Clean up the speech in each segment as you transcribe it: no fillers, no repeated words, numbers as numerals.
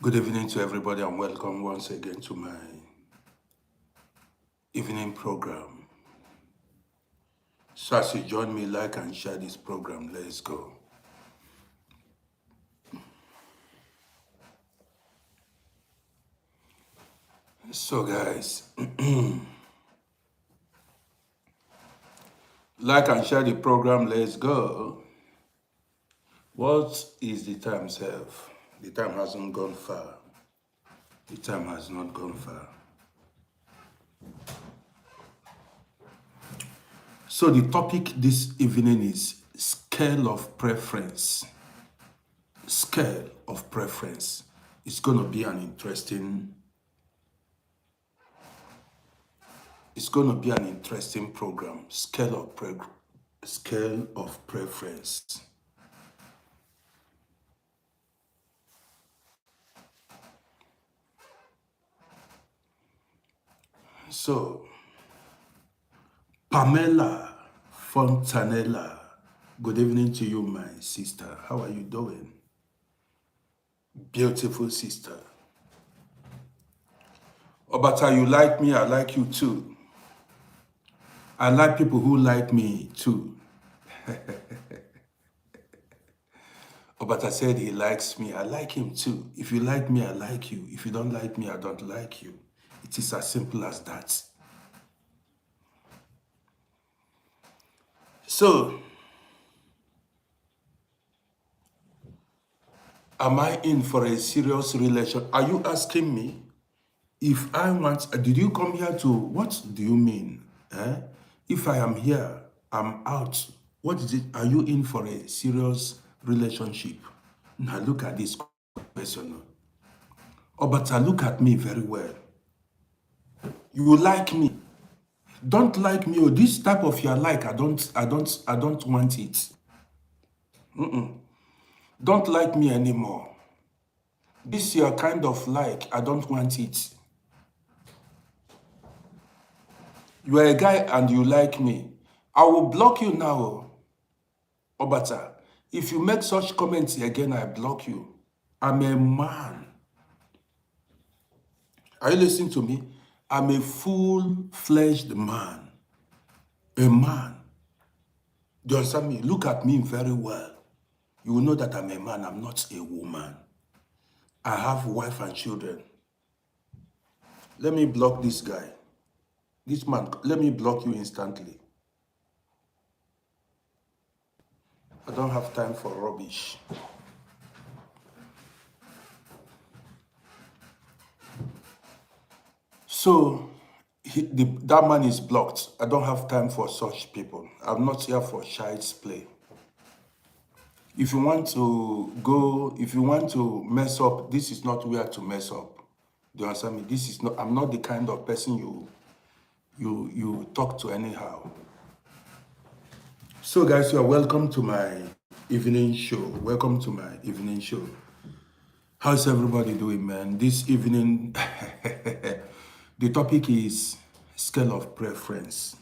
Good evening to everybody and welcome once again to my evening program. So as you join me, like and share this program, let's go. So guys, like and share the program, let's go. What is the time, self? The time hasn't gone far. The time has not gone far. So the topic this evening is scale of preference. Scale of preference. It's going to be an interesting program. Scale of preference. So, Pamela Fontanella, good evening to you, my sister. How are you doing? Beautiful sister. Obata, you like me, I like you too. I like people who like me too. Obata said he likes me, I like him too. If you like me, I like you. If you don't like me, I don't like you. It is as simple as that. So, am I in for a serious relation? Are you asking me? If I want, did you come here to, what do you mean? If I am here, I'm out. What is it? Are you in for a serious relationship? Now look at this question. Oh, but look at me very well. You like me. Don't like me. Oh, this type of your like, I don't want it. Don't like me anymore. This your kind of like, I don't want it. You are a guy and you like me. I will block you now, Obata. If you make such comments again, I block you. I'm a man. Are you listening to me? I'm a full-fledged man. A man. Do you understand me? Look at me very well. You will know that I'm a man. I'm not a woman. I have wife and children. Let me block this guy. This man, let me block you instantly. I don't have time for rubbish. So, that man is blocked. I don't have time for such people. I'm not here for child's play. If you want to mess up, this is not where to mess up. Do you understand me? This is not, I'm not the kind of person you talk to anyhow. So guys, you are welcome to my evening show. Welcome to my evening show. How's everybody doing, man? This evening, the topic is scale of preference.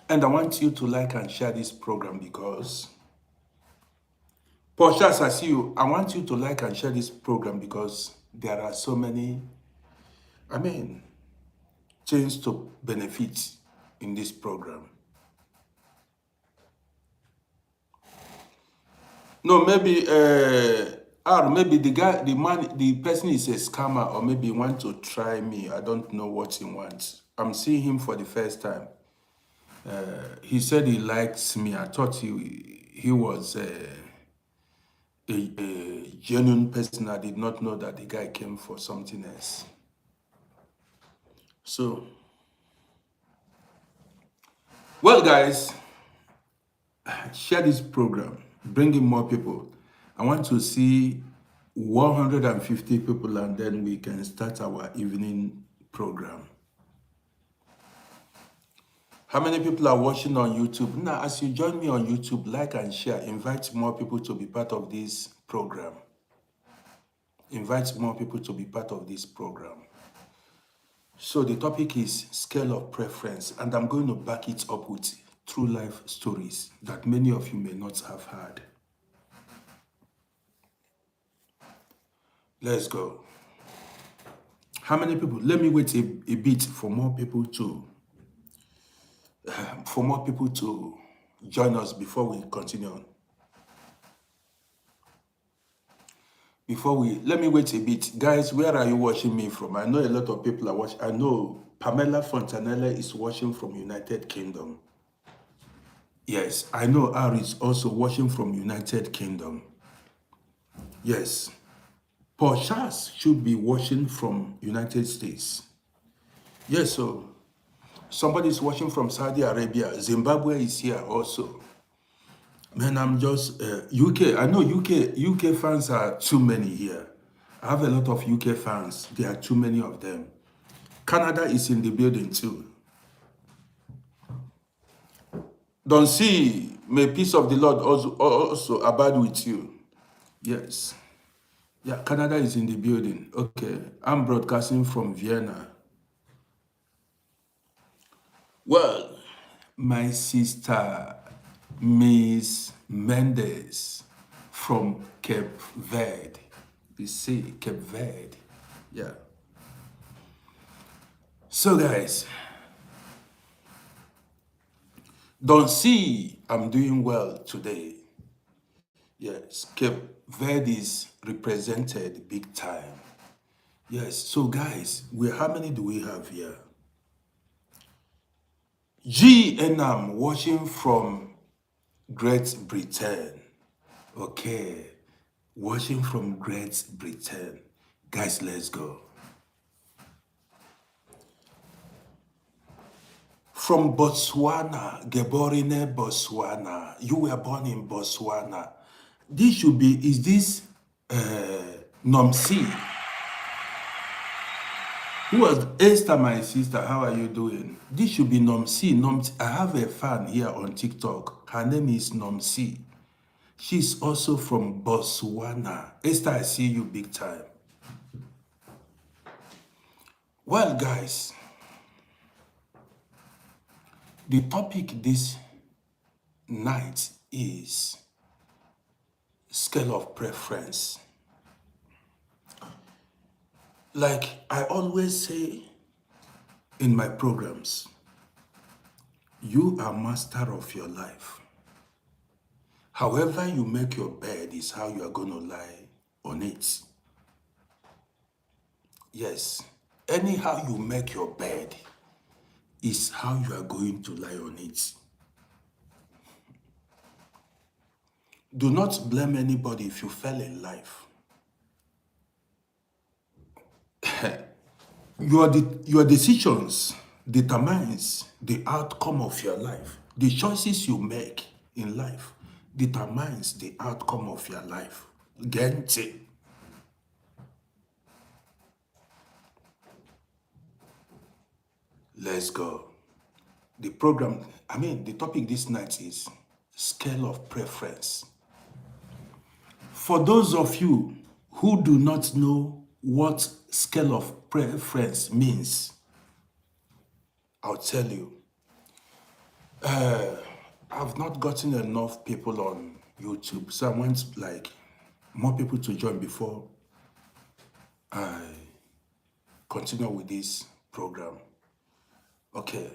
And I want you to like and share this program because, Portia, I see you. I want you to like and share this program because there are so many, things to benefit in this program. No, maybe maybe the person is a scammer, or maybe he wants to try me. I don't know what he wants. I'm seeing him for the first time. He said he likes me. I thought he was a genuine person. I did not know that the guy came for something else. So, well, guys, share this program, bring in more people. I want to see 150 people, and then we can start our evening program. How many people are watching on YouTube? Now, as you join me on YouTube, like and share. Invite more people to be part of this program. Invite more people to be part of this program. So the topic is scale of preference, and I'm going to back it up with true life stories that many of you may not have heard. Let's go. How many people? Let me wait a bit for more people to join us before we continue on. Let me wait a bit. Guys, where are you watching me from? I know a lot of people are watching. I know Pamela Fontanella is watching from United Kingdom. Yes, I know R is also watching from United Kingdom. Yes. Paul Charles should be watching from United States. Yes, so somebody is watching from Saudi Arabia. Zimbabwe is here also. Man, I'm just UK. I know UK fans are too many here. I have a lot of UK fans. There are too many of them. Canada is in the building too. Don't see, may peace of the Lord also abide with you. Yes. Yeah, Canada is in the building. Okay. I'm broadcasting from Vienna. Well, my sister, Miss Mendes from Cape Verde. You see, Cape Verde. Yeah. So guys, don't see I'm doing well today. Yes, Cape Verde is represented big time. Yes, so guys, how many do we have here? G and I'm watching from Great Britain. Okay, watching from Great Britain. Guys, let's go. From Botswana, Geborine, Botswana. You were born in Botswana. This should be, is this Nomsi? Who was Esther, my sister? How are you doing? This should be Nomsi. I have a fan here on TikTok. Her name is Nomsi. She's also from Botswana. Esther, I see you big time. Well, guys, the topic this night is scale of preference. Like I always say in my programs, you are master of your life. However you make your bed is how you are going to lie on it. Yes, anyhow you make your bed is how you are going to lie on it. Do not blame anybody if you fail in life. Your decisions determines the outcome of your life. The choices you make in life determines the outcome of your life. Gente. Let's go. The topic this night is scale of preference. For those of you who do not know what scale of preference means, I'll tell you. I've not gotten enough people on YouTube, so I want more people to join before I continue with this program. Okay.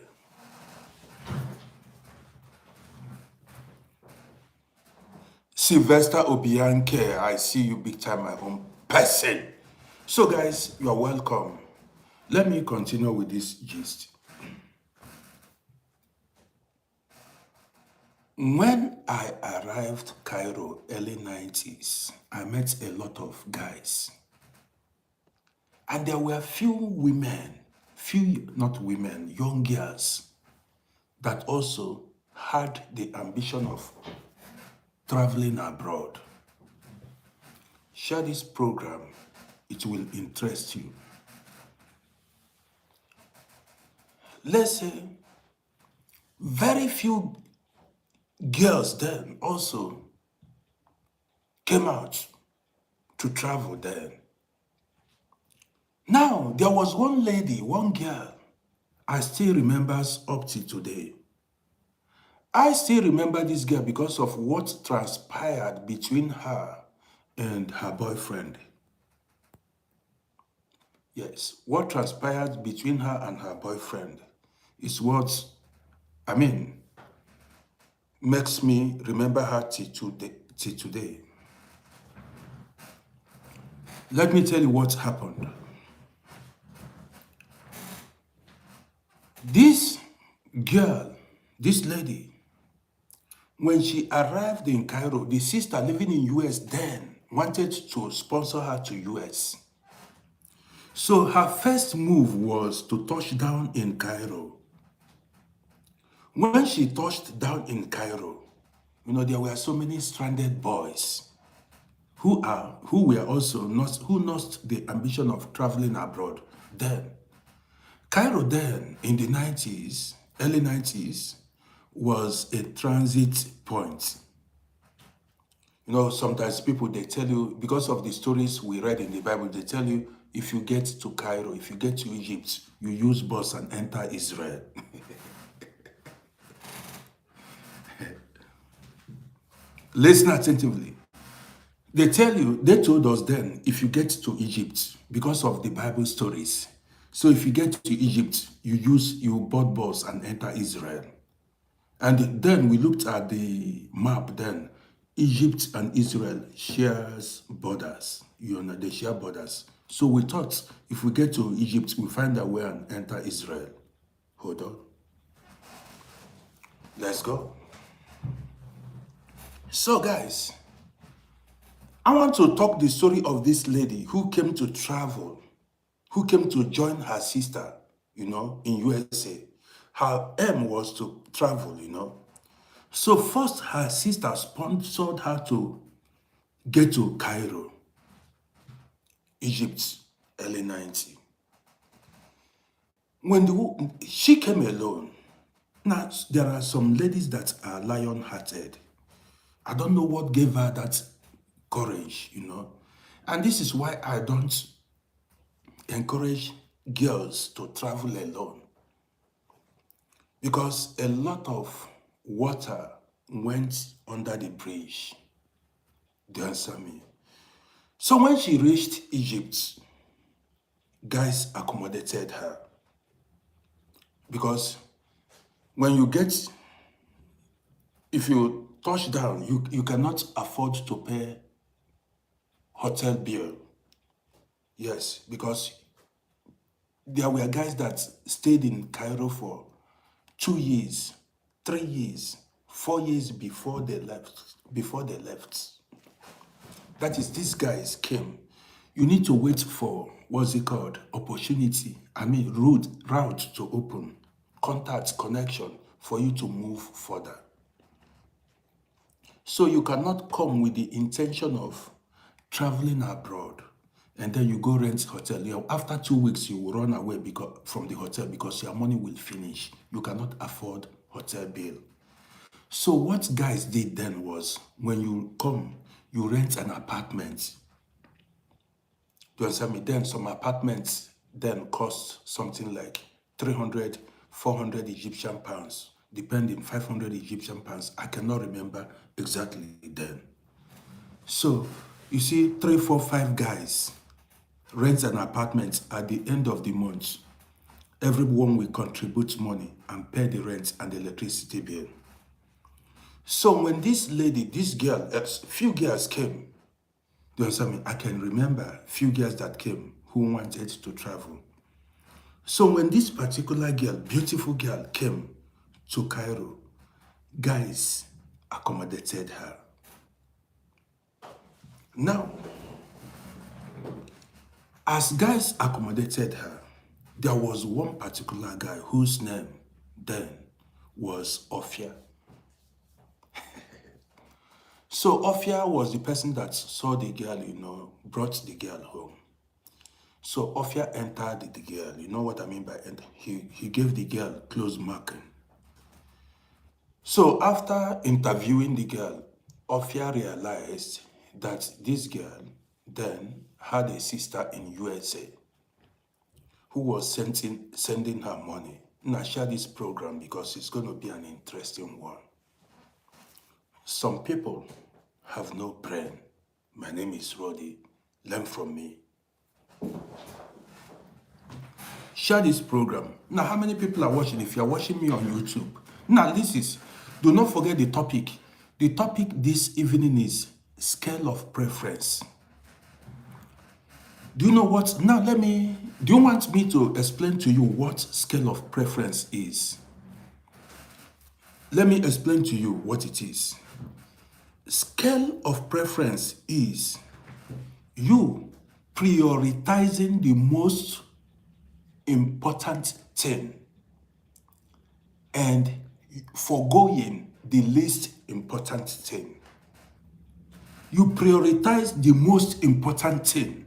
Sylvester Obianke, I see you big time, my own person. So guys, you are welcome. Let me continue with this gist. When I arrived Cairo, early 90s, I met a lot of guys. And there were young girls that also had the ambition of traveling abroad. Share this program, it will interest you. Let's say very few girls then also came out to travel then. Now, there was one girl, I still remember up to today. I still remember this girl because of what transpired between her and her boyfriend. Yes, what transpired between her and her boyfriend is what, I mean, makes me remember her till today. Till today. Let me tell you what happened. This girl, this lady, when she arrived in Cairo, the sister living in US then wanted to sponsor her to US. So her first move was to touch down in Cairo. When she touched down in Cairo, there were so many stranded boys who were also not who lost the ambition of traveling abroad. Then Cairo then in the 90s, early 90s, was a transit point. Sometimes people they tell you, because of the stories we read in the Bible, they tell you if you get to Cairo, if you get to Egypt, you use bus and enter Israel. Listen attentively. They told us then, if you get to Egypt, because of the Bible stories, so if you get to Egypt, you board bus and enter Israel. And then we looked at the map then. Egypt and Israel shares borders. They share borders. So we thought if we get to Egypt, we find our way and enter Israel. Hold on. Let's go. So guys, I want to talk the story of this lady who came to travel, who came to join her sister, in USA. Her aim was to travel. So first, her sister sponsored her to get to Cairo, Egypt, early 90. She came alone. Now, there are some ladies that are lion-hearted. I don't know what gave her that courage. And this is why I don't encourage girls to travel alone. Because a lot of water went under the bridge. Do you understand me? So when she reached Egypt, guys accommodated her. Because when if you touch down, you cannot afford to pay hotel bill. Yes, because there were guys that stayed in Cairo for 2 years, 3 years, 4 years before they left. That is, these guys came. You need to wait for, what's it called, opportunity. Route to open, contact, connection for you to move further. So you cannot come with the intention of traveling abroad and then you go rent hotel. After 2 weeks, you will run away from the hotel because your money will finish. You cannot afford hotel bill. So what guys did then was, when you come, you rent an apartment. Do you understand me? Then some apartments then cost something like 300, 400 Egyptian pounds, depending, 500 Egyptian pounds. I cannot remember exactly then. So you see, 3, 4, 5 guys rent an apartment. At the end of the month, everyone will contribute money and pay the rent and the electricity bill. So when this girl, a few girls came. Do you understand me? I can remember few girls that came who wanted to travel. So when this particular girl, beautiful girl, came to Cairo, guys accommodated her. Now, as guys accommodated her, there was one particular guy whose name then was Ophia. So Ophia was the person that saw the girl, brought the girl home. So Ophia entered the girl. You know what I mean by enter? He gave the girl close marking. So after interviewing the girl, Ophia realized that this girl then had a sister in USA who was sending her money. Now share this program because it's going to be an interesting one. Some people have no brain. My name is Roddy. Learn from me. Share this program. Now, how many people are watching? If you're watching me on YouTube. Now, do not forget the topic. The topic this evening is scale of preference. Do you know what? Now, do you want me to explain to you what scale of preference is? Let me explain to you what it is. Scale of preference is you prioritizing the most important thing and forgoing the least important thing. You prioritize the most important thing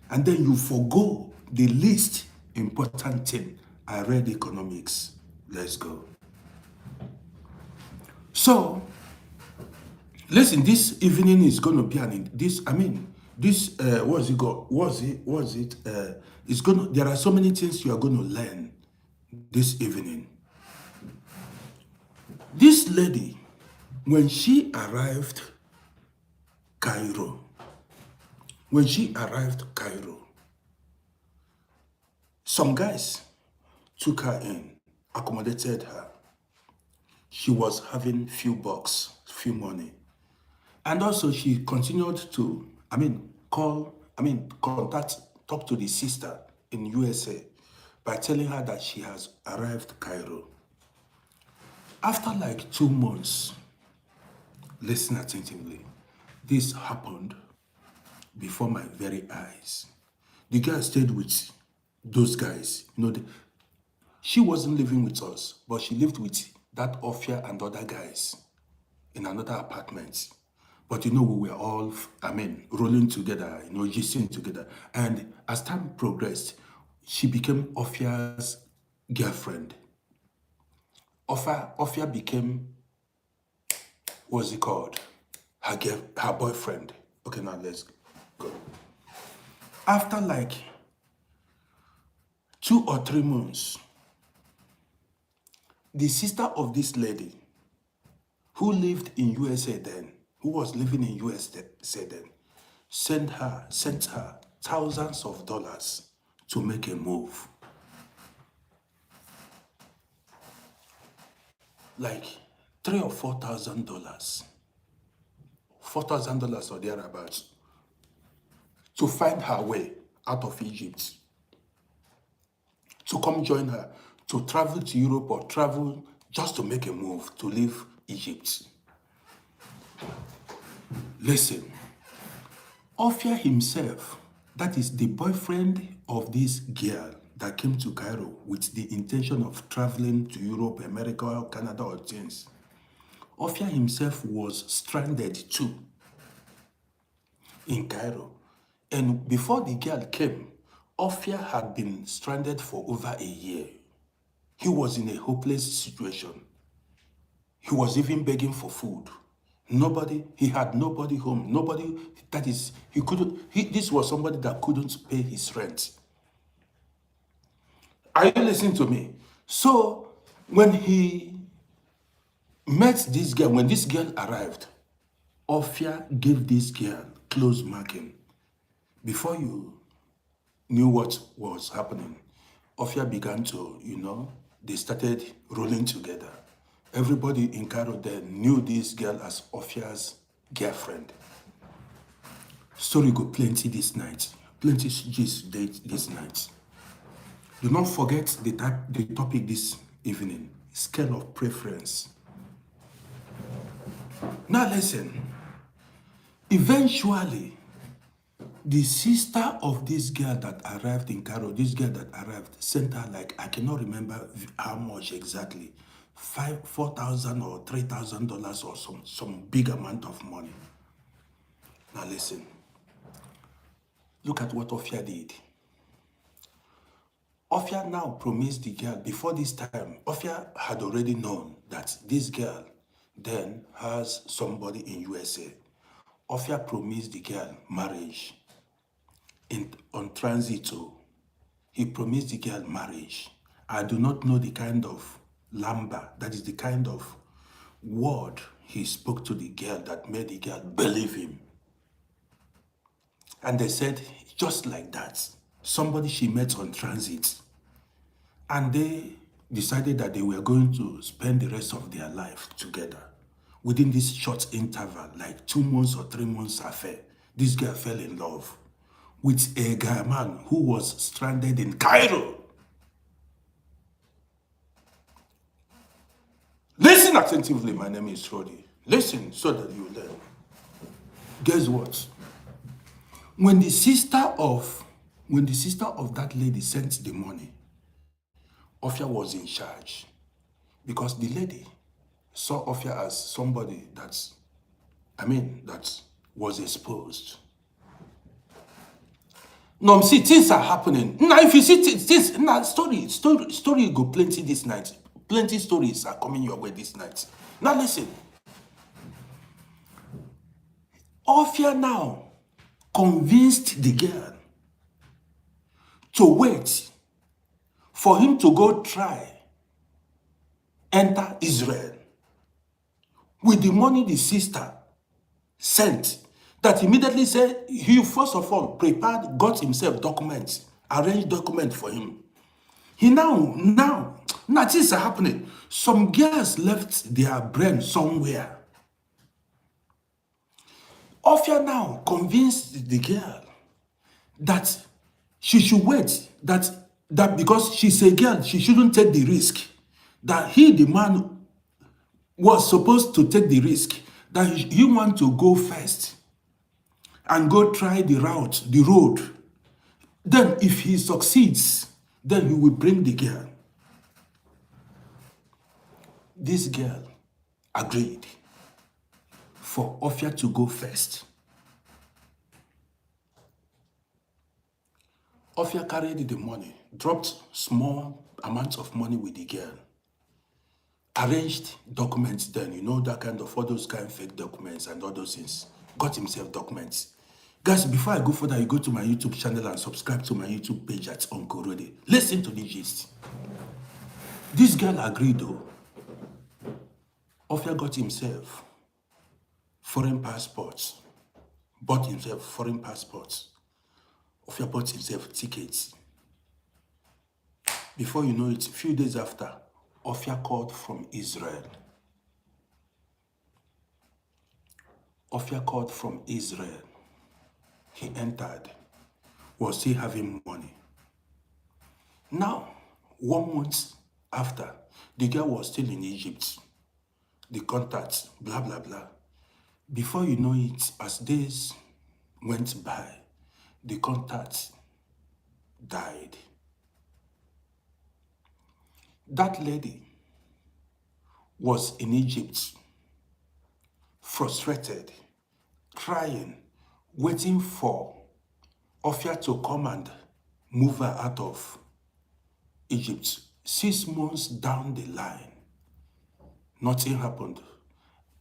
and then you forgo the least important thing. I read economics. Let's go. So, listen, this evening is going to be there are so many things you are going to learn this evening. This lady, when she arrived Cairo, some guys took her in, accommodated her. She was having few bucks, few money. And also she continued to, talk to the sister in USA by telling her that she has arrived Cairo. After like 2 months, listen attentively, this happened before my very eyes. The girl stayed with those guys. She wasn't living with us, but she lived with that Ophia and other guys in another apartment. But we were all, rolling together, gisting together. And as time progressed, she became Ophia's girlfriend. Ophia became, what's it called? Her boyfriend. Okay, now let's go. After like 2 or 3 months, the sister of this lady, who lived in USA then, who was living in USA then, sent her thousands of dollars to make a move. Like $3,000 or $4,000. $4,000 or thereabouts. To find her way out of Egypt. To come join her. To travel to Europe or travel just to make a move to leave Egypt. Listen, Ophia himself, that is the boyfriend of this girl that came to Cairo with the intention of traveling to Europe, America, Canada, or things. Ophia himself was stranded too in Cairo. And before the girl came, Ophia had been stranded for over a year. He was in a hopeless situation. He was even begging for food. He had nobody home. This was somebody that couldn't pay his rent. Are you listening to me? So, when he met this girl, when this girl arrived, Ophia gave this girl close marking. Before you knew what was happening, Ophia began to, they started rolling together. Everybody in Cairo then knew this girl as Ophia's girlfriend. Story go plenty this night. Plenty gist this night. Do not forget the topic this evening. Scale of preference. Now listen. Eventually, the sister of this girl that arrived in Cairo, sent her I cannot remember how much exactly, $4,000 or $3,000 or some big amount of money. Now listen, look at what Ophia did. Ophia now promised the girl, before this time, Ophia had already known that this girl then has somebody in USA. Ophia promised the girl marriage. On transit, he promised the girl marriage. I do not know the kind of lamba, that is the kind of word he spoke to the girl that made the girl believe him. And they said, just like that, somebody she met on transit And they decided that they were going to spend the rest of their life together. Within this short interval, like 2 months or 3 months affair, this girl fell in love with a guy man who was stranded in Cairo. Listen attentively, my name is Rodi. Listen so that you learn. Guess what? When the sister of that lady sent the money, Ofia was in charge because the lady saw Ofia as somebody that was exposed. No, see, things are happening. Now, if you see this, now story go plenty this night. Plenty stories are coming your way this night. Now listen. Ofia now convinced the girl to wait for him to go enter Israel with the money the sister sent. That immediately said he first of all got himself documents, arranged documents for him. He now things are happening. Some girls left their brain somewhere. Ofia now convinced the girl that she should wait, that because she's a girl, she shouldn't take the risk. That he, the man, was supposed to take the risk. That he want to go first and go try the road. Then if he succeeds, then he will bring the girl. This girl agreed for Ofia to go first. Ofia carried the money, dropped small amounts of money with the girl, arranged documents then, that kind of, all those kind of fake documents and all those things, got himself documents. Guys, before I go further, you go to my YouTube channel and subscribe to my YouTube page at Uncle Rodi. Listen to the gist. This girl agreed though. Ofia got himself foreign passports, bought himself foreign passports. Ofia bought himself tickets. Before you know it, a few days after, Ofia called from Israel. Ofia called from Israel. He entered, was still having money. Now, 1 month after, the girl was still in Egypt. The contacts, blah, blah, blah. Before you know it, as days went by, the contact died. That lady was in Egypt, frustrated, crying, waiting for Ofia to come and move her out of Egypt. 6 months down the line, nothing happened.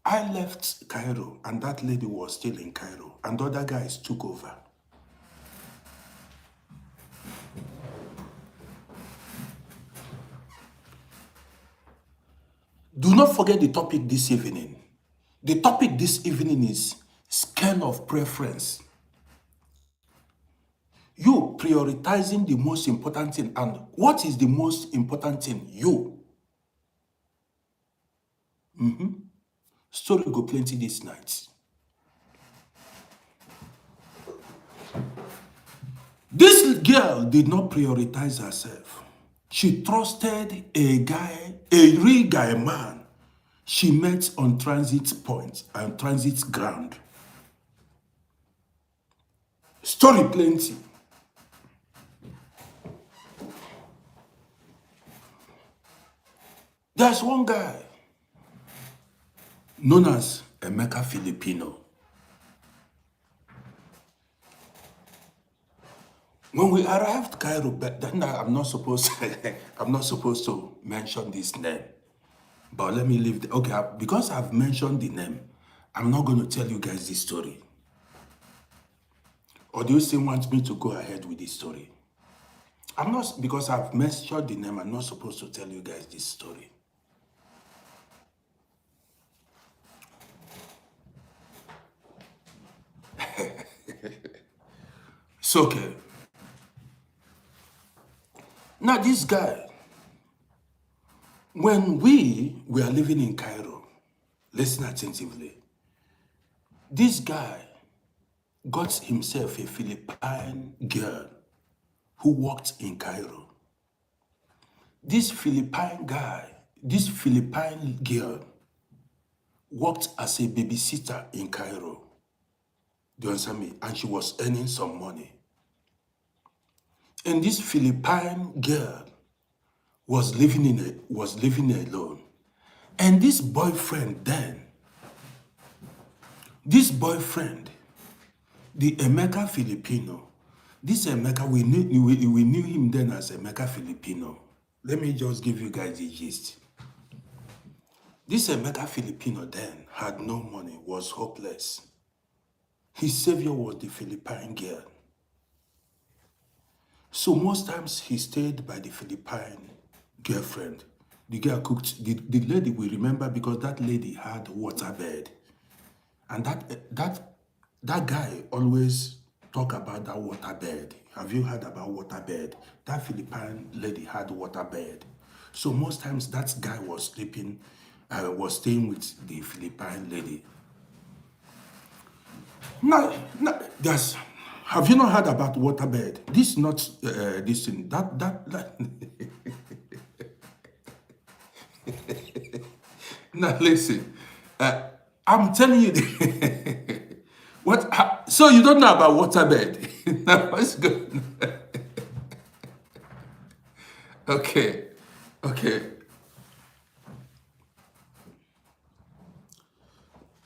I left Cairo and that lady was still in Cairo and the other guys took over. Do not forget the topic this evening. The topic this evening is scale of preference. You prioritizing the most important thing, and what is the most important thing? You. Story go plenty this night. This girl did not prioritize herself. She trusted a real guy man she met on transit point and transit ground. Story plenty. There's one guy known as Emeka Filipino. When we arrived Cairo, but then I'm not supposed to mention this name. But let me leave because I've mentioned the name, I'm not going to tell you guys this story. Or do you still want me to go ahead with this story? I'm not, because I've mentioned the name, I'm not supposed to tell you guys this story. It's okay. Now this guy, When we were living in Cairo, listen attentively, this guy got himself a Philippine girl who worked in Cairo. This Philippine girl worked as a babysitter in Cairo. Do you understand me? And she was earning some money. And this Philippine girl was living alone. And this boyfriend, the Emeka Filipino, this Emeka, we knew him then as Emeka Filipino. Let me just give you guys the gist. This Emeka Filipino then had no money, was hopeless. His savior was the Philippine girl. So most times he stayed by the Philippine girlfriend. The girl cooked, the lady we remember because that lady had waterbed. And that guy always talk about that waterbed. Have you heard about waterbed? That Philippine lady had waterbed. So most times that guy was staying with the Philippine lady. Now, have you not heard about waterbed? This is not this thing. That. Now listen, I'm telling you, so you don't know about waterbed? Now what's good? Okay.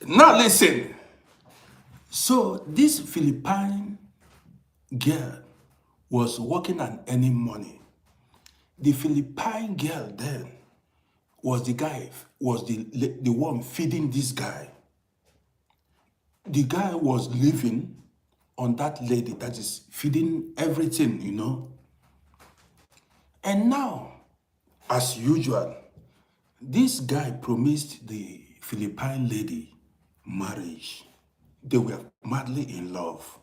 Now listen. So this Philippine girl was working and earning money. The Philippine girl then was the one feeding this guy. The guy was living on that lady that is feeding everything, you know. And now, as usual, this guy promised the Philippine lady marriage. They were madly in love.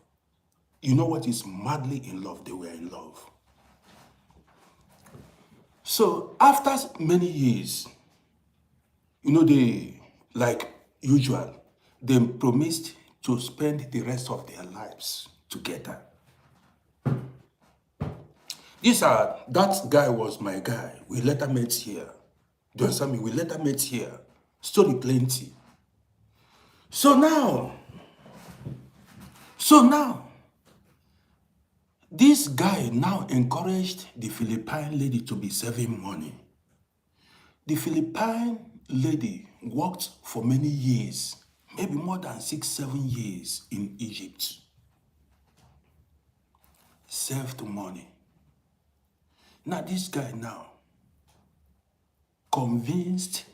You know what is madly in love? They were in love. So after many years, you know, like usual, they promised to spend the rest of their lives together. That guy was my guy. We later met here. Do you understand me? We later met here. Story plenty. So now, this guy now encouraged the Philippine lady to be saving money. The Philippine lady worked for many years, maybe more than 6-7 years in Egypt. Saved money. Now this guy now convinced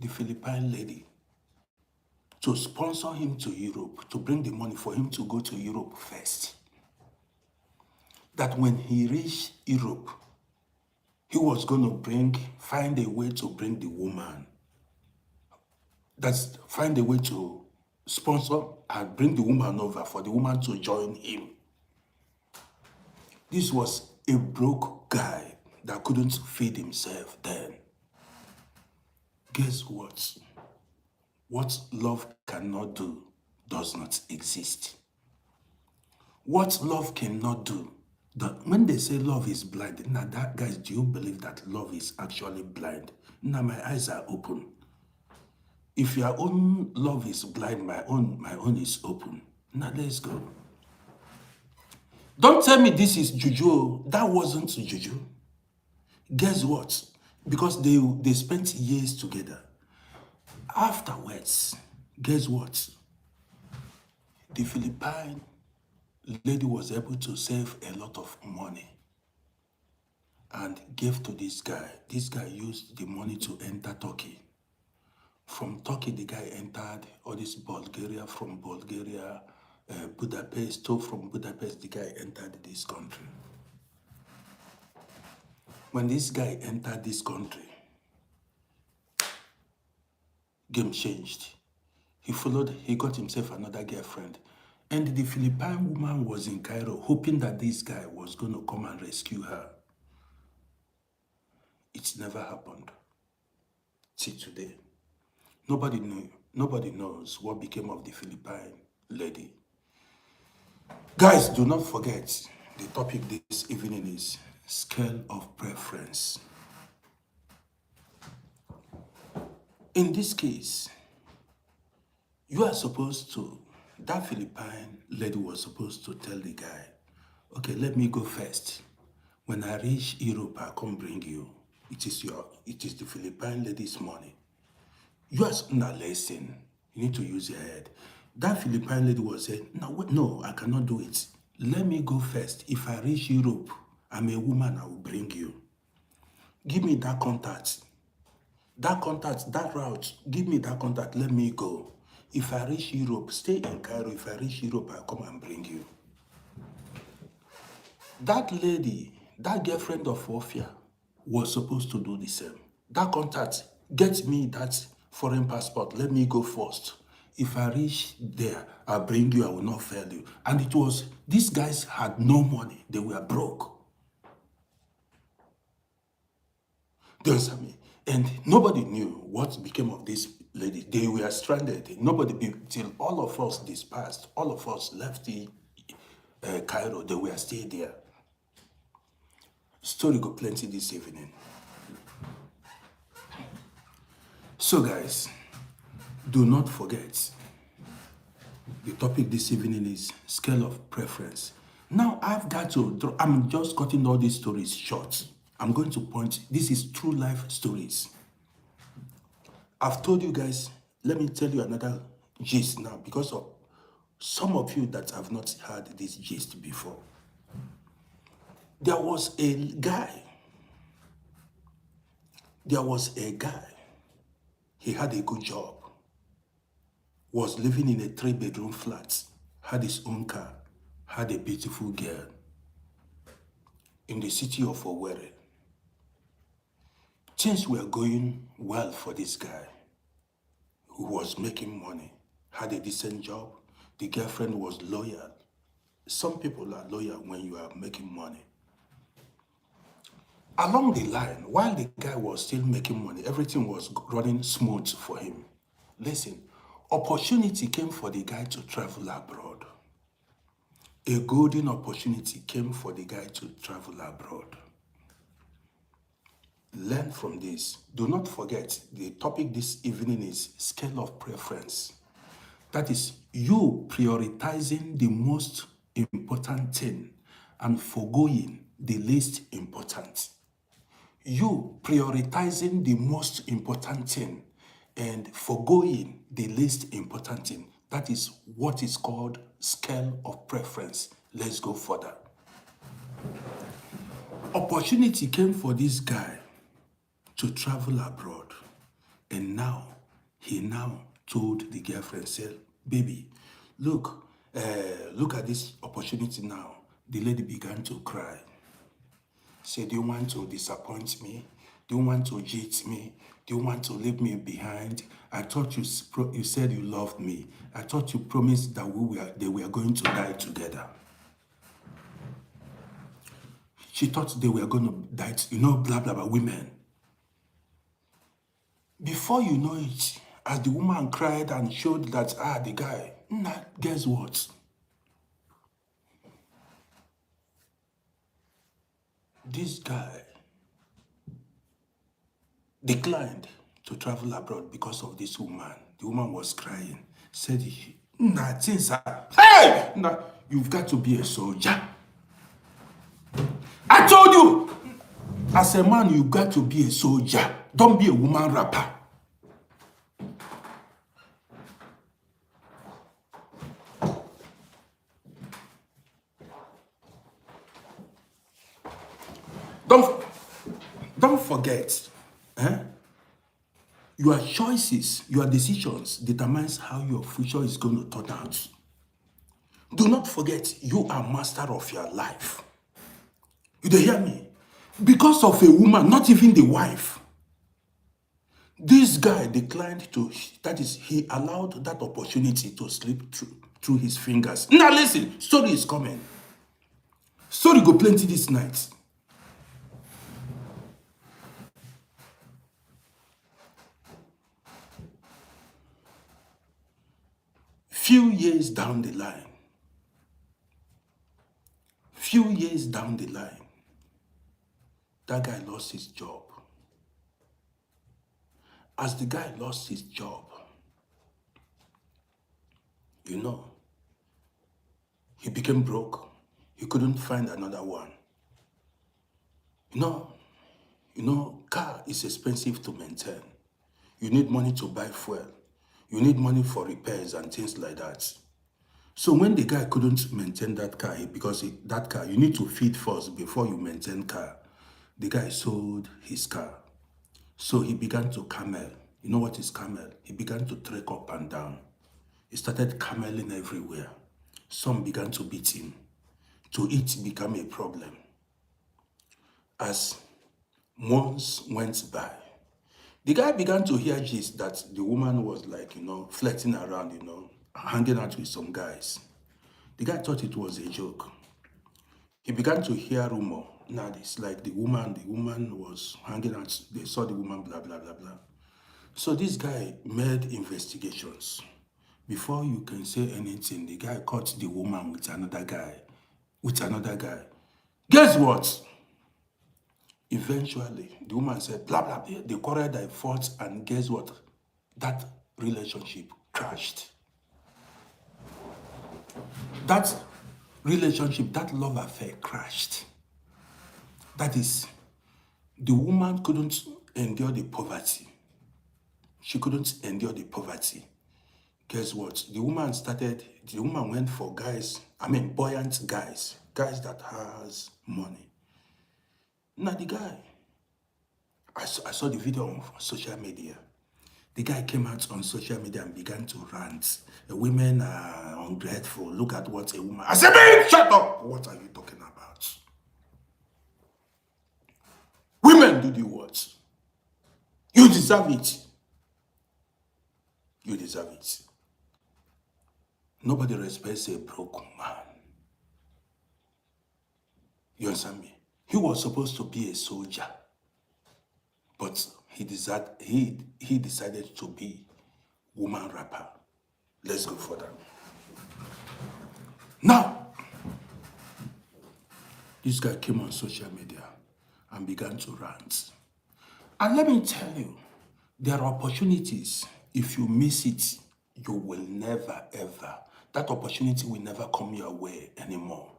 the Philippine lady to sponsor him to Europe, to bring the money for him to go to Europe first. That when he reached Europe, he was going to find a way to bring the woman. Find a way to sponsor and bring the woman over for the woman to join him. This was a broke guy that couldn't feed himself then. Guess what? What love cannot do does not exist. What love cannot do, when they say love is blind, now that guys, do you believe that love is actually blind? Now my eyes are open. If your own love is blind, my own is open. Now let's go. Don't tell me this is juju. That wasn't juju. Guess what? Because they spent years together. Afterwards, guess what? The Philippine lady was able to save a lot of money and gave to this guy. This guy used the money to enter Turkey. From Turkey, the guy entered all this Bulgaria, from Bulgaria, Budapest. So from Budapest, the guy entered this country. When this guy entered this country, game changed. He got himself another girlfriend. And the Philippine woman was in Cairo, hoping that this guy was going to come and rescue her. It never happened. till today. Nobody knows what became of the Philippine lady. Guys, do not forget, the topic this evening is scale of preference. In this case, you are supposed to, that Philippine lady was supposed to tell the guy, okay, let me go first. When I reach Europe, I'll come bring you. It is the Philippine lady's money. You are not listening. You need to use your head. That Philippine lady was saying, no, I cannot do it. Let me go first. If I reach Europe, I'm a woman, I will bring you. Give me that contact. That route, give me that contact, let me go. If I reach Europe, stay in Cairo. If I reach Europe, I'll come and bring you. That lady, that girlfriend of Wofia, was supposed to do the same. That contact, get me that foreign passport, let me go first. If I reach there, I'll bring you, I will not fail you. And it was, these guys had no money, they were broke. Do you understand me? And nobody knew what became of this lady. They were stranded. Nobody, till all of us dispersed, all of us left the Cairo, they were still there. Story got plenty this evening. So guys, do not forget, the topic this evening is scale of preference. Now I've got to, I'm just cutting all these stories short. I'm going to point, this is true life stories. I've told you guys, let me tell you another gist now, because of some of you that have not heard this gist before. There was a guy, he had a good job, was living in a 3-bedroom flat, had his own car, had a beautiful girl in the city of Owerri. Things were going well for this guy who was making money, had a decent job. The girlfriend was loyal. Some people are loyal when you are making money. Along the line, while the guy was still making money, everything was running smooth for him. Listen, opportunity came for the guy to travel abroad. A golden opportunity came for the guy to travel abroad. Learn from this. Do not forget, the topic this evening is scale of preference. That is, you prioritizing the most important thing and forgoing the least important. You prioritizing the most important thing and forgoing the least important thing. That is what is called scale of preference. Let's go further. Opportunity came for this guy to travel abroad. And he now told the girlfriend, said, baby, look at this opportunity now. The lady began to cry. Said, do you want to disappoint me? Do you want to cheat me? Do you want to leave me behind? I thought you said you loved me. I thought you promised that they were going to die together. She thought they were going to die, blah, blah, blah, women. Before you know it, as the woman cried and showed that, the guy, guess what? This guy declined to travel abroad because of this woman. The woman was crying. Said, hey! You've got to be a soldier. I told you, as a man, you've got to be a soldier. Don't be a woman rapper. Don't forget, your choices, your decisions determines how your future is going to turn out. Do not forget, you are master of your life. You hear me? Because of a woman, not even the wife. This guy declined to, that is, he allowed that opportunity to slip through his fingers. Now listen, story is coming. Story go plenty this night. Few years down the line, that guy lost his job. As the guy lost his job, you know, he became broke. He couldn't find another one. You know, car is expensive to maintain. You need money to buy fuel. You need money for repairs and things like that. So when the guy couldn't maintain that car, that car, you need to feed first before you maintain car. The guy sold his car. So he began to camel. You know what is camel? He began to trek up and down. He started cameling everywhere. Some began to beat him. To eat became a problem. As months went by, the guy began to hear gist that the woman was like, flirting around, hanging out with some guys. The guy thought it was a joke. He began to hear rumor. Now it's like the woman was hanging out. They saw the woman, blah, blah, blah, blah. So this guy made investigations. Before you can say anything, the guy caught the woman with another guy. Guess what? Eventually, the woman said, blah, blah, blah. They quarreled, they fought, and guess what? That relationship crashed. That relationship, that love affair crashed. That is, the woman couldn't endure the poverty. She couldn't endure the poverty. Guess what? The woman went for buoyant guys that has money. Now the guy, I saw the video on social media. The guy came out on social media and began to rant. The women are ungrateful. Look at what a woman... I said, man, shut up! What are you talking about? Women do the what? You deserve it. You deserve it. Nobody respects a broke man. You understand me? He was supposed to be a soldier, but he decided to be woman rapper. Let's go further. Now, this guy came on social media and began to rant. And let me tell you, there are opportunities. If you miss it, you will never, ever. That opportunity will never come your way anymore.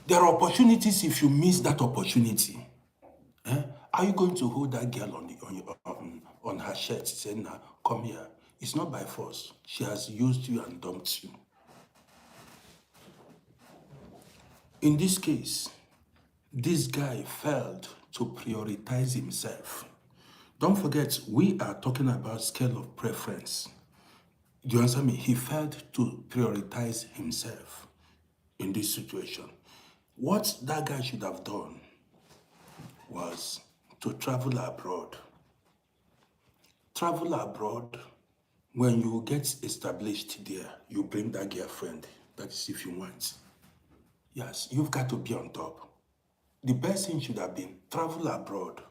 There are opportunities. If you miss that opportunity, are you going to hold that girl on her shirt saying, "Now come here"? It's not by force. She has used you and dumped you. In this case, this guy failed to prioritize himself. Don't forget, we are talking about scale of preference. Do you understand me? He failed to prioritize himself in this situation. What that guy should have done was to travel abroad. Travel abroad, when you get established there, you bring that girlfriend. That is if you want. Yes, you've got to be on top. The best thing should have been travel abroad,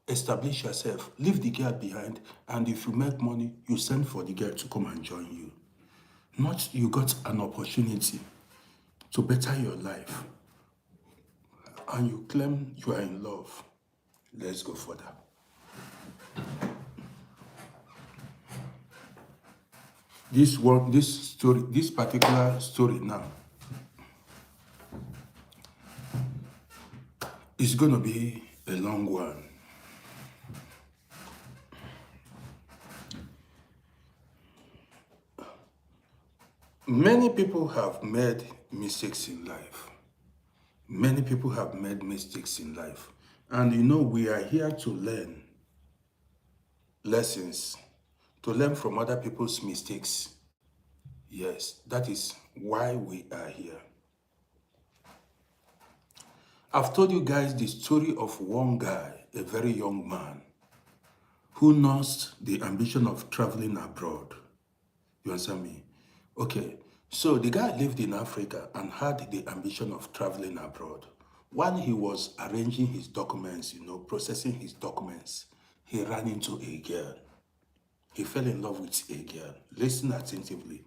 establish yourself, leave the girl behind, and if you make money, you send for the girl to come and join you. Not you got an opportunity to better your life, and you claim you are in love. Let's go further. This particular story now is going to be a long one. Many people have made mistakes in life. Many people have made mistakes in life. And we are here to learn lessons, to learn from other people's mistakes. Yes, that is why we are here. I've told you guys the story of one guy, a very young man, who nursed the ambition of traveling abroad. You understand me? Okay, so the guy lived in Africa and had the ambition of traveling abroad. While he was arranging his documents, processing his documents, he ran into a girl. He fell in love with a girl. Listen attentively.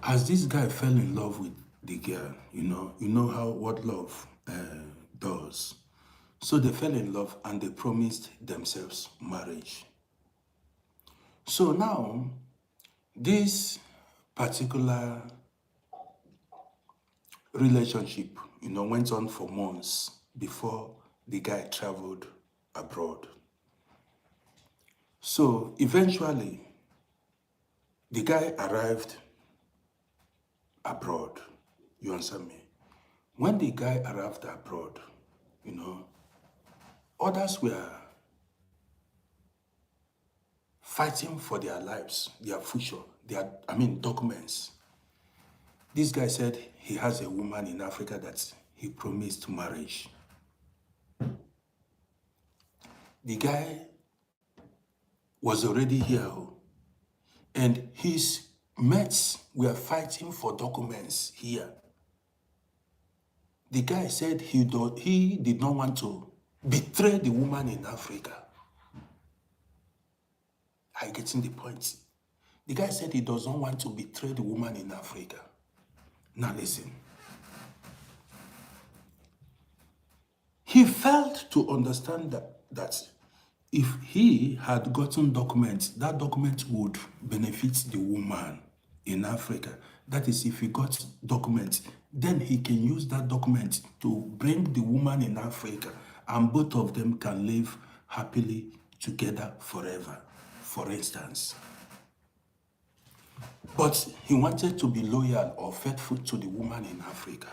As this guy fell in love with the girl, you know how what love does. So they fell in love and they promised themselves marriage. So now, this particular relationship, went on for months before the guy traveled abroad. So eventually, the guy arrived abroad. You understand me? When the guy arrived abroad, you know, others were fighting for their lives, their future, documents. This guy said he has a woman in Africa that he promised marriage. The guy was already here, and his mates were fighting for documents here. The guy said he did not want to betray the woman in Africa. Are you getting the point? The guy said he does not want to betray the woman in Africa. Now listen. He failed to understand that if he had gotten documents, that document would benefit the woman in Africa. That is, if he got documents, then he can use that document to bring the woman in Africa, and both of them can live happily together forever, for instance. But he wanted to be loyal or faithful to the woman in Africa.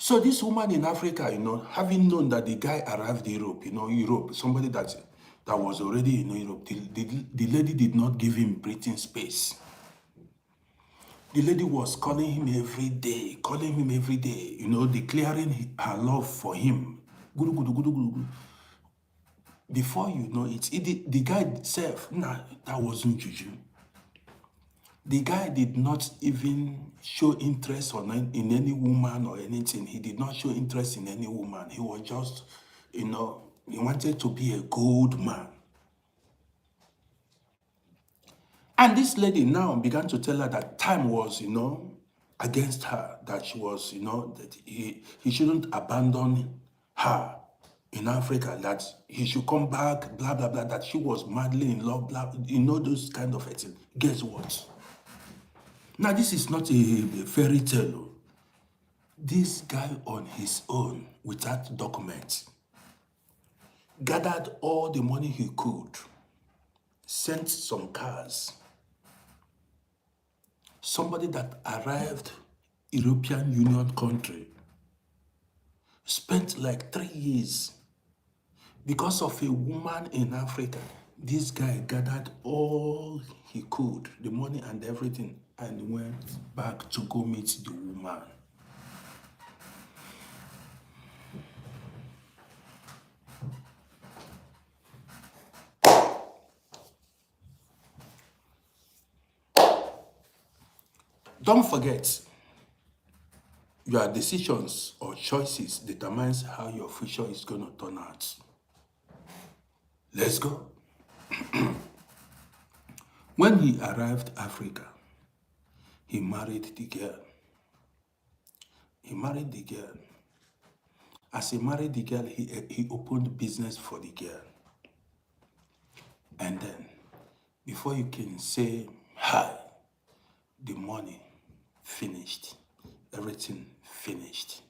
So this woman in Africa, having known that the guy arrived in Europe, somebody that was already in Europe, the lady did not give him breathing space. The lady was calling him every day, declaring her love for him. Before you know it, the guy himself, that wasn't juju. The guy did not even show interest in any woman or anything. He did not show interest in any woman. He was just, he wanted to be a good man. And this lady now began to tell her that time was, against her, that she was, that he shouldn't abandon her in Africa, that he should come back, blah, blah, blah, that she was madly in love, blah, those kind of things. Guess what? Now, this is not a fairy tale. This guy on his own, without documents, gathered all the money he could, sent some cars. Somebody that arrived European Union country, spent like 3 years. Because of a woman in Africa, this guy gathered all he could, the money and everything, and went back to go meet the woman. Don't forget, your decisions or choices determines how your future is going to turn out. Let's go. When he arrived Africa, he married the girl. As he married the girl, he opened business for the girl. And then, before you can say hi, the money finished. Everything finished.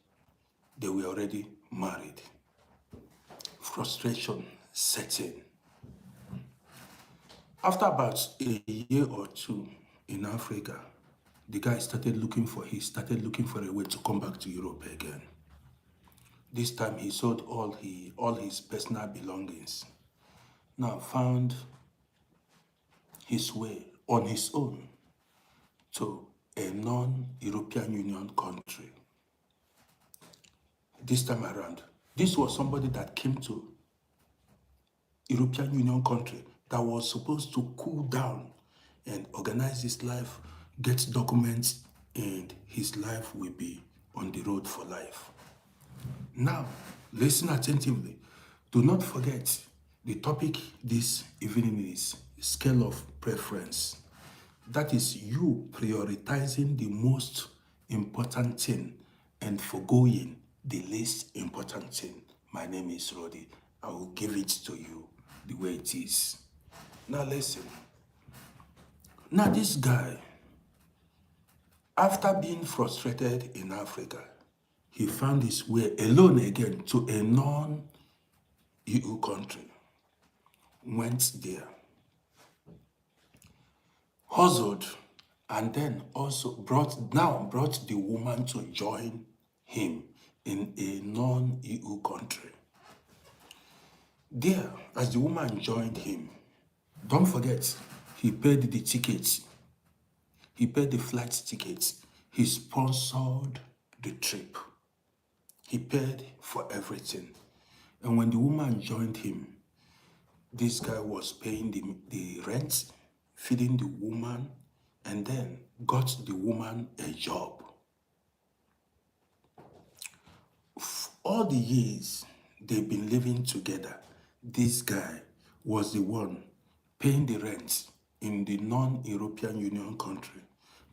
They were already married. Frustration set in. After about a year or two in Africa, the guy started looking for a way to come back to Europe again. This time he sold all his personal belongings. Now found his way on his own to a non-European Union country. This time around, this was somebody that came to European Union country that was supposed to cool down and organize his life, get documents, and his life will be on the road for life. Now, listen attentively. Do not forget, The topic this evening is scale of preference. That is you prioritizing the most important thing and forgoing the least important thing. My name is Roddy. I will give it to you the way it is. Now listen. Now this guy, after being frustrated in Africa, he found his way alone again to a non-EU country. Went there, hustled, and then also brought the woman to join him in a non-EU country. There, as the woman joined him, don't forget, he paid the tickets. He paid the flight tickets. He sponsored the trip. He paid for everything. And when the woman joined him, this guy was paying the rent, feeding the woman, and then got the woman a job. All the years they've been living together, this guy was the one paying the rent in the non-European Union country,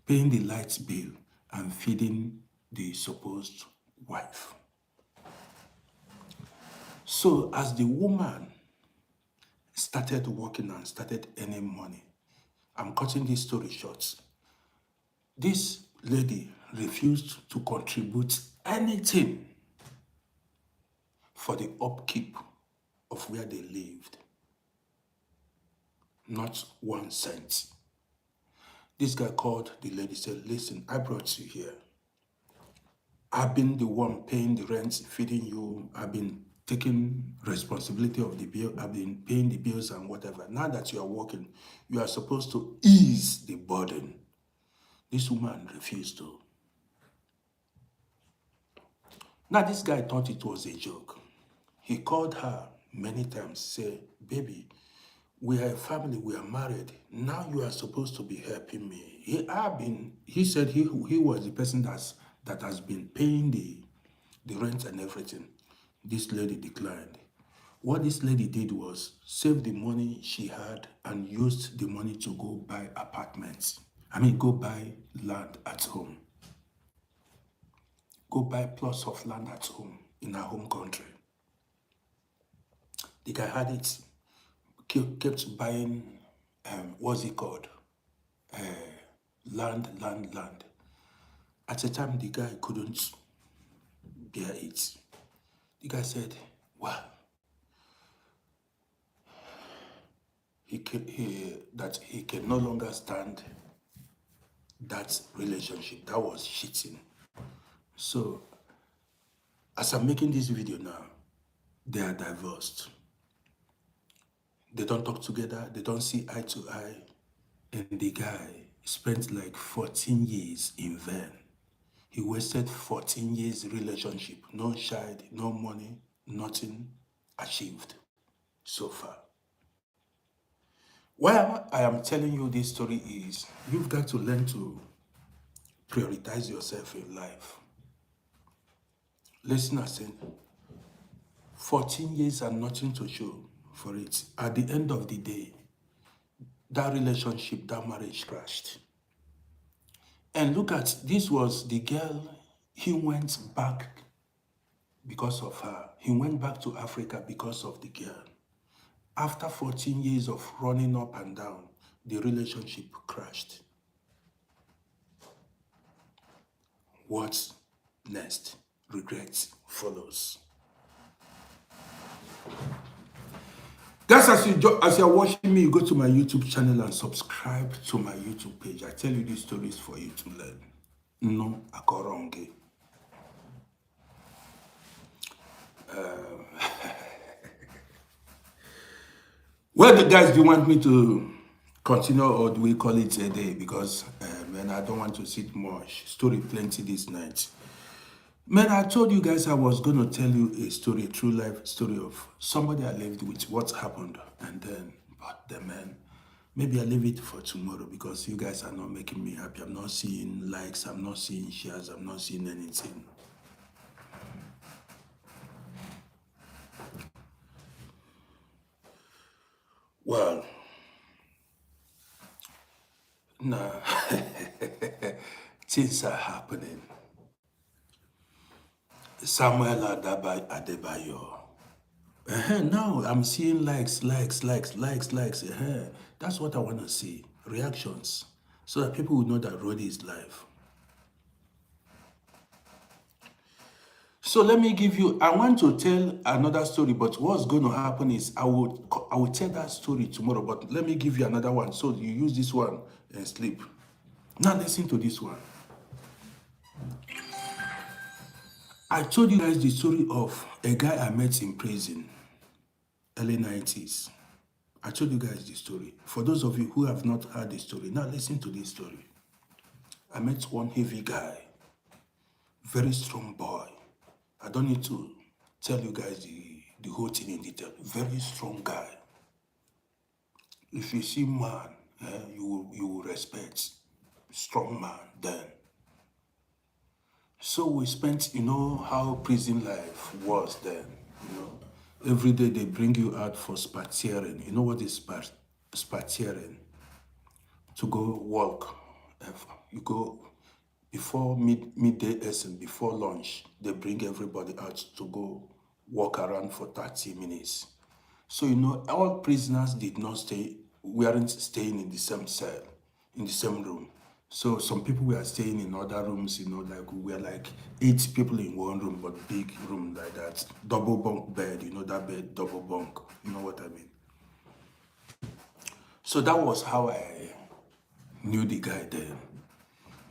paying the light bill, and feeding the supposed wife. So as the woman started working and started earning money, I'm cutting this story short, this lady refused to contribute anything for the upkeep of where they lived. Not 1 cent. This guy called the lady, said, listen, I brought you here. I've been the one paying the rent, feeding you. I've been taking responsibility of the bill. I've been paying the bills and whatever. Now that you are working, you are supposed to ease the burden. This woman refused to. Now this guy thought it was a joke. He called her many times, say, baby, we are a family, we are married. Now you are supposed to be helping me. He said he was the person that has been paying the rent and everything. This lady declined. What this lady did was save the money she had and used the money to go buy apartments. Go buy land at home. Go buy plots of land at home in her home country. The guy had it, kept buying, what's it called? Land. At the time, the guy couldn't bear it. The guy said, well, he can no longer stand that relationship. That was cheating. So, as I'm making this video now, they are divorced. They don't talk together. They don't see eye to eye. And the guy spent like 14 years in vain. He wasted 14 years relationship. No child, no money, nothing achieved so far. Why I am telling you this story is you've got to learn to prioritize yourself in life. Listen, I said, 14 years and nothing to show for it. At the end of the day, that relationship, that marriage crashed. And look at, this was the girl, he went back because of her. He went back to Africa because of the girl. After 14 years of running up and down, the relationship crashed. What's next? Regret follows. Guys, as you're watching me, you go to my YouTube channel and subscribe to my YouTube page. I tell you these stories for you to learn. No akoronge. Well, guys, do you want me to continue or do we call it a day? Because, man, I don't want to sit much. Story plenty this night. Man, I told you guys I was going to tell you a story, a true life story of somebody I lived with, what happened. And then, man, maybe I leave it for tomorrow because you guys are not making me happy. I'm not seeing likes, I'm not seeing shares, I'm not seeing anything. Well, now things are happening. Samuel Adebayo. Now I'm seeing likes. That's what I want to see. Reactions. So that people will know that Rodi is live. So let me give you, I want to tell another story, but what's going to happen is I will tell that story tomorrow, but let me give you another one. So you use this one and sleep. Now listen to this one. I told you guys the story of a guy I met in prison, early 90s. I told you guys the story. For those of you who have not heard the story, now listen to this story. I met one heavy guy, very strong boy. I don't need to tell you guys the whole thing in detail. Very strong guy. If you see man, you will respect. Strong man then. So we spent, you know how prison life was then, you know. Every day they bring you out for spatiering. You know what is spatiering? To go walk. You go before midday lesson, before lunch, they bring everybody out to go walk around for 30 minutes. So, you know, all prisoners did not stay, weren't staying in the same cell, in the same room. So some people were staying in other rooms, you know, like we were like 8 people in one room, but big room like that. Double bunk bed, you know, that bed, double bunk, you know what I mean? So that was how I knew the guy then,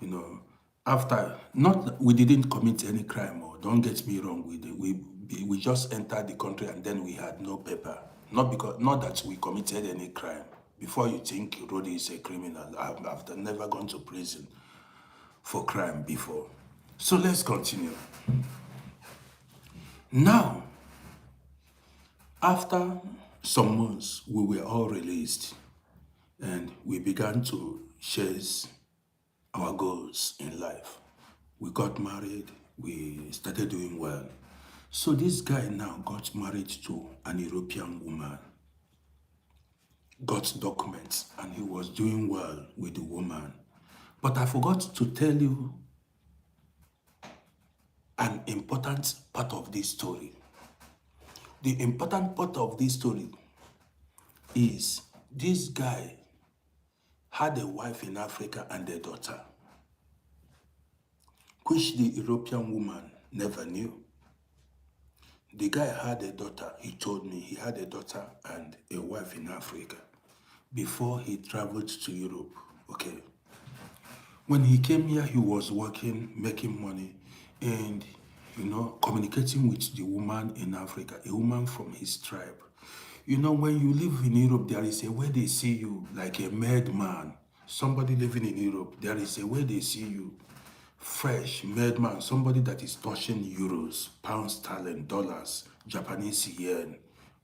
you know. After, not, we didn't commit any crime, or don't get me wrong, we just entered the country and then we had no paper. Not that we committed any crime. Before you think Rodi is a criminal, I've never gone to prison for crime before. So let's continue. Now, after some months, we were all released and we began to chase our goals in life. We got married, we started doing well. So this guy now got married to an European woman, got documents, and he was doing well with the woman. But I forgot to tell you an important part of this story. The important part of this story is this guy had a wife in Africa and a daughter, which the European woman never knew. The guy had a daughter, he told me he had a daughter and a wife in Africa before he traveled to Europe, okay? When he came here, he was working, making money, and, you know, communicating with the woman in Africa, a woman from his tribe. You know, when you live in Europe, there is a way they see you, like a mad man. Somebody living in Europe, there is a way they see you. Fresh, mad man, somebody that is touching euros, pounds, sterling, dollars, Japanese yen,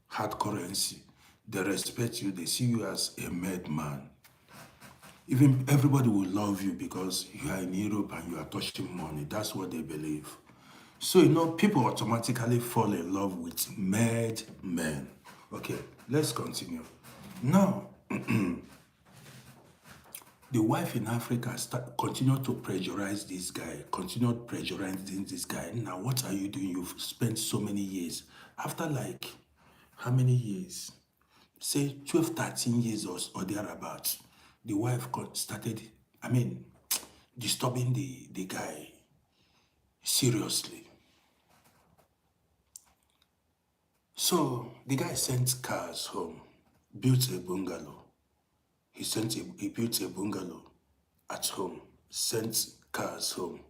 hard currency. They respect you, they see you as a mad man. Even everybody will love you because you are in Europe and you are touching money. That's what they believe. So, you know, people automatically fall in love with mad men. Okay, let's continue. Now, the wife in Africa continued to pressurize this guy, continued pressurizing this guy. Now, what are you doing? You've spent so many years. After like, how many years? Say 12, 13 years or thereabouts. The wife started, disturbing the guy seriously. So the guy sent cars home, built a bungalow. He built a bungalow at home, sent cars home.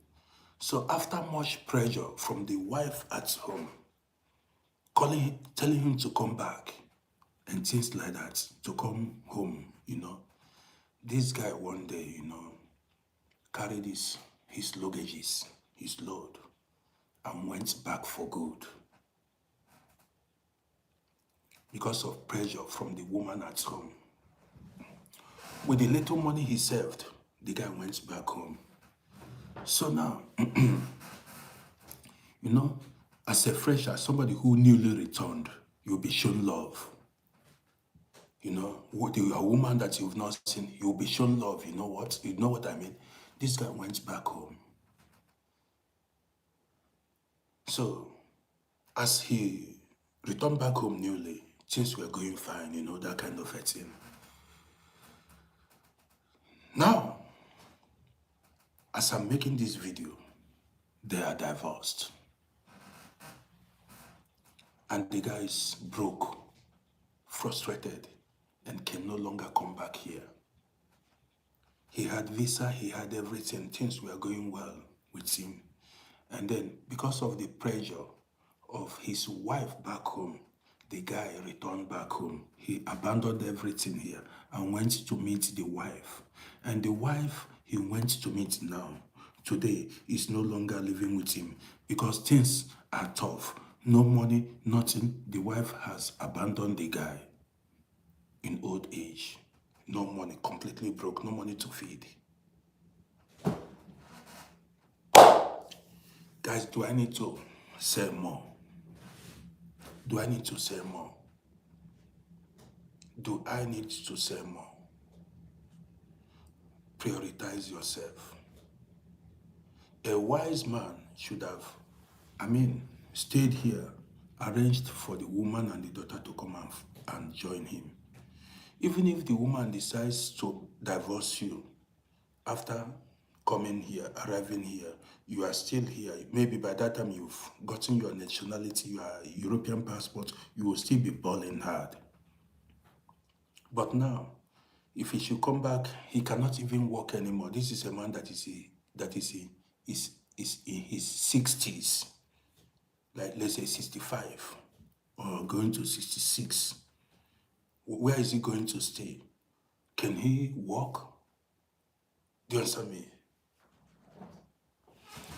So after much pressure from the wife at home, telling him to come back and things like that, to come home, you know, this guy one day, you know, carried his luggages, his load, and went back for good because of pressure from the woman at home. With the little money he saved, the guy went back home. So now, you know, as a fresher, somebody who newly returned, you'll be shown love. You know, a woman that you've not seen, you'll be shown love. You know what? You know what I mean? This guy went back home. So, as he returned back home newly, things were going fine, you know, that kind of a thing. Now, as I'm making this video, they are divorced. And the guy is broke, frustrated, and can no longer come back here. He had visa, he had everything, things were going well with him. And then, because of the pressure of his wife back home, the guy returned back home. He abandoned everything here and went to meet the wife. And the wife he went to meet now, today, is no longer living with him because things are tough. No money, nothing. The wife has abandoned the guy in old age. No money, completely broke, no money to feed. Guys, do I need to say more? Do I need to say more? Do I need to say more? Prioritize yourself. A wise man should have, stayed here, arranged for the woman and the daughter to come and join him. Even if the woman decides to divorce you after coming here, arriving here, you are still here. Maybe by that time you've gotten your nationality, your European passport, you will still be balling hard. But now, if he should come back, he cannot even walk anymore. This is a man that is in his 60s, like let's say 65 or going to 66. Where is he going to stay? Can he walk? Do you understand me?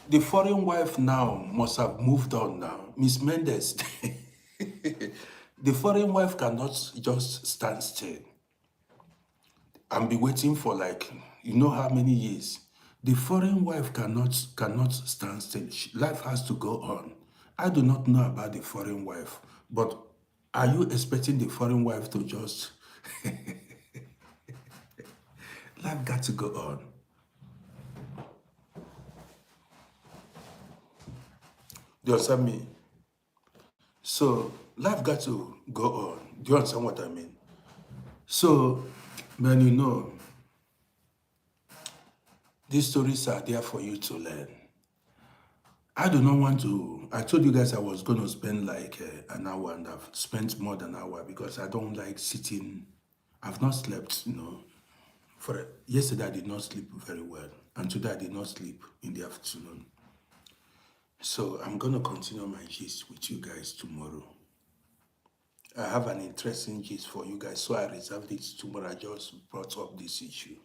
The foreign wife now must have moved on now. Miss Mendes, the foreign wife cannot just stand still and be waiting for like, you know how many years. The foreign wife cannot stand still. Life has to go on. I do not know about the foreign wife, but are you expecting the foreign wife to just... Life got to go on. Do you understand me? So, life got to go on. Do you understand what I mean? So, man, you know, these stories are there for you to learn. I do not want to... I told you guys I was going to spend like an hour, and I've spent more than an hour because I don't like sitting. I've not slept, you know. Yesterday I did not sleep very well, and today I did not sleep in the afternoon. So I'm going to continue my gist with you guys tomorrow. I have an interesting gist for you guys, so I reserved it tomorrow. I just brought up this issue.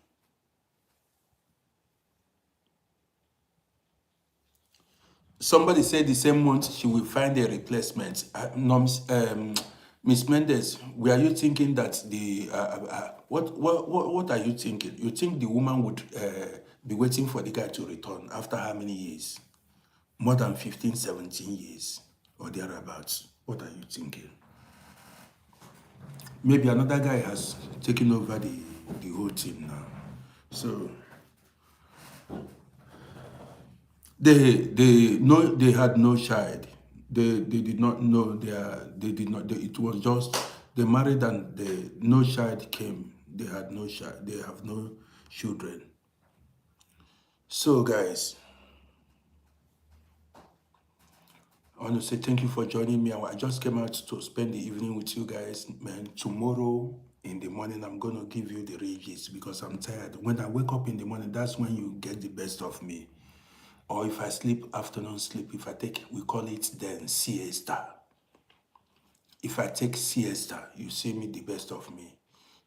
Somebody said the same month she will find a replacement. Miss Mendes, were you thinking that the what are you thinking? You think the woman would be waiting for the guy to return after how many years? More than 15, 17 years or thereabouts. What are you thinking? Maybe another guy has taken over the whole thing now. So they had no child. They did not know it was just they married and no child came. They had no child. They have no children. So guys, I want to say thank you for joining me. I just came out to spend the evening with you guys, man. Tomorrow in the morning, I'm going to give you the real gist because I'm tired. When I wake up in the morning, that's when you get the best of me. Or if I sleep, afternoon sleep, if I take, we call it then siesta. If I take siesta, you see me the best of me.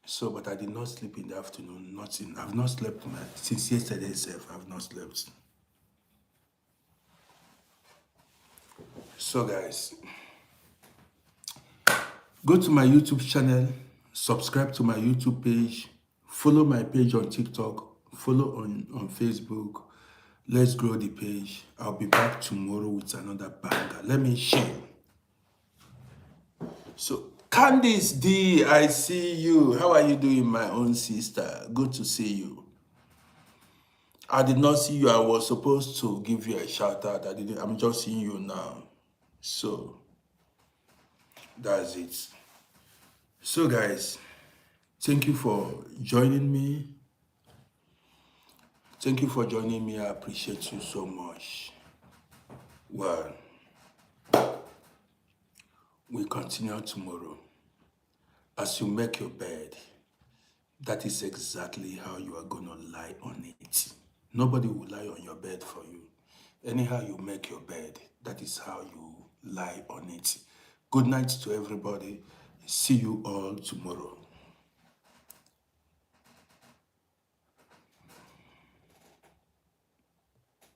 So, but I did not sleep in the afternoon, nothing. I've not slept, man. Since yesterday itself, I've not slept. So guys, go to my YouTube channel, subscribe to my YouTube page, follow my page on TikTok, follow on Facebook. Let's grow the page. I'll be back tomorrow with another banger. Let me share. So Candice D, I see you. How are you doing, my own sister? Good to see you. I did not see you. I was supposed to give you a shout out. I didn't. I'm just seeing you now. So that's it. So guys, thank you for joining me. Thank you for joining me. I appreciate you so much. Well, we continue tomorrow. As you make your bed, that is exactly how you are going to lie on it. Nobody will lie on your bed for you. Anyhow you make your bed, that is how you lie on it. Good night to everybody. See you all tomorrow.